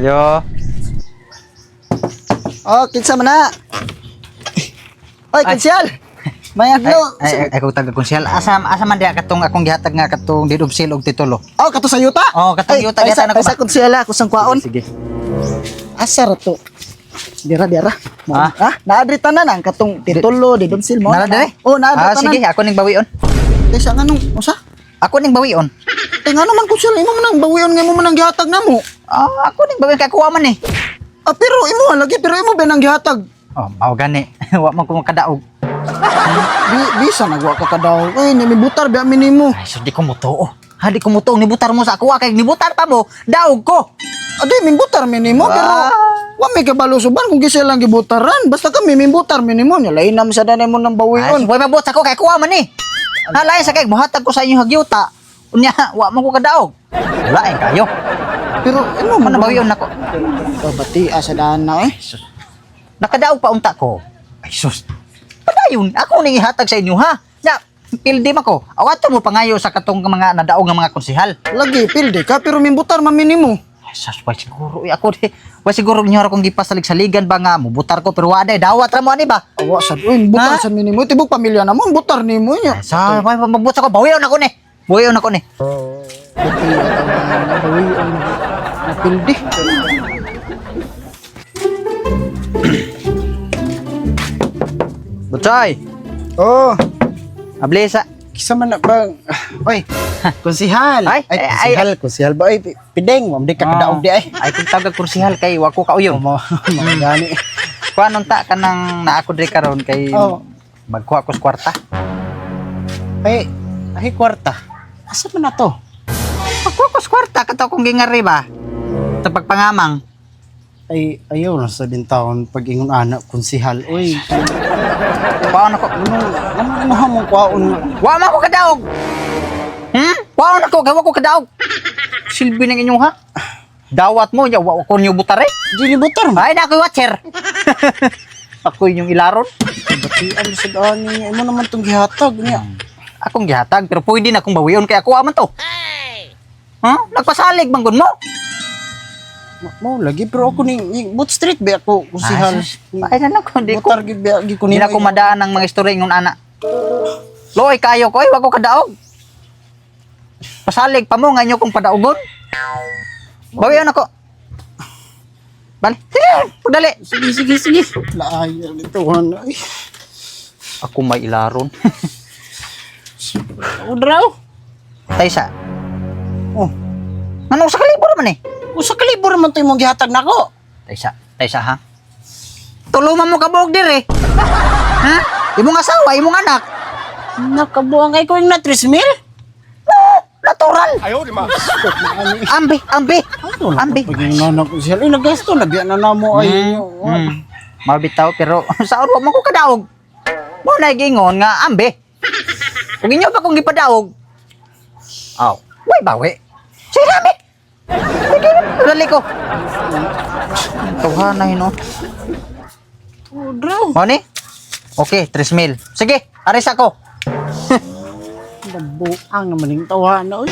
Yo. Oh, kinsa man na? Oy, konsyal. May agno. Ay, ako taga konsyal. Asa man diha katong akong gihatag nga katong didubsil og titulo. Oh, kato sa yuta? Oh, katong yuta gihatag Ay, sa konsyal ako sang kwaon. Sige. Asa ra to? Dira. Ah? Ha? Naadri tanan ang katong titulo, didumsil mo. Nara dire? Oh, naadri tanan. Sige, ako ning bawion. Kaysa nganong usa? Ako ning bawion. Nga naman konsyal imo man ang bawion nga mo man ang gihatag namo. Ako ning bawion kay kuha man eh. Pero imo lagi pero imo ba nang gihatag? Oh, mao gani. Wa man ko makadaog. Bisa nagwa ka kadaw. Ay, nimibutar biya minimo. Ay, so di ko mutuo. Ha, di ko mutuo nibutar mo sa ako kay nibutar pa mo. Daog ko. Adi, mimbutar minimo pero wa may kabalo suban kung gisa lang gibutaran. Basta kami mimbutar minimo nya lain nam sa danay mo nang Ay, bawion. boy mabot sa ko kay kuha man eh. Halay sa kay buhatag ko sa inyo hagyuta. Unya, wa man ko kadaog. Wala ay kayo. Pero imo Man man bawion nako. babati sa dana eh. Nakadaog pa unta ko. Ay sus. Padayon, ako ning ihatag sa inyo ha. Ya, pildi man ko. Awaton mo pangayo sa katong mga nadaog nga mga konsehal. Lagi pilde ka pero mimbutar man minimo. Ay sus, why siguro ako di. Why siguro inyo akong gipasalig-saligan ba nga mo butar ko pero wa day dawat ra mo ani ba? Awa sad uy, butar Ha? sa minimo tibok pamilya namo butar nimo nya. Sa why mabut ko bawion ako ni. Bawion ako ni. Bawion na pilde. Butay. Oh, Ablesa. kisa man na bang oy, konsihal. Ay, konsihal ba ay pideng, ma'am di ka kadaog di ay. Ay kung tagag kursihal kay wa ko kauyo. Mo gani. Kuanon ta kanang naako diri karon kay Oh. magkuha ko sa kwarta. Ay kwarta. Asa man na to? Magkuha ko sa kwarta kato kong gingari ba? Sa pagpangamang. Ay ayaw na sa taon pag ingon anak konsihal. Oy, Kuhaon ako. ano hamong kwaon nga? Wa man ko kadaog. Kuhaon ako gawa ko kadaog. Silbi ng inyo ha. Dawat mo ya wa ko niyo butare. Di butar mo. Ay na ako watcher. Ako inyong ilaron. Batian sa daan niya. Imo naman tong gihatag niya. Akong gihatag pero pwede na akong bawion kay ako aman to. Nagpasalig banggon mo. Mo lagi pero ako ni boot street ba ako konsihal. Ay na ko di ko. Butar gid ba gi Hindi na ko madaan ng mga istorya ng ana. Loy kayo ko ay wa ko kadaog. Pasalig pa mo nga inyo kong padaogon. Bawion ako. Bali. Sige, pagdali. Sige. Laayo nito ay. Ako may ilaron. Udraw. Taysa. Oh, Anong sa kalibor man eh? usa ka libur man to imong gihatag nako. Taysa ha? Tuluman mo kabog dire. Ha? Imong asawa, imong anak. Nakabuang ay ko yung na 3,000. Natural. Ambi. Ambi. Pag yung nanak ko siya, ay nagasto na biya na namo ay. Mabitaw pero saan pa man ko kadaog? Mo na gingon nga ambi. Kung inyo pa kong gipadaog. Aw, way bawi. Sige ambi. Sige, dali ko. Tuhan na hino. Udraw. Mo ni? Okay, 3,000. Sige, aris ako. Nabuang naman yung tawa na.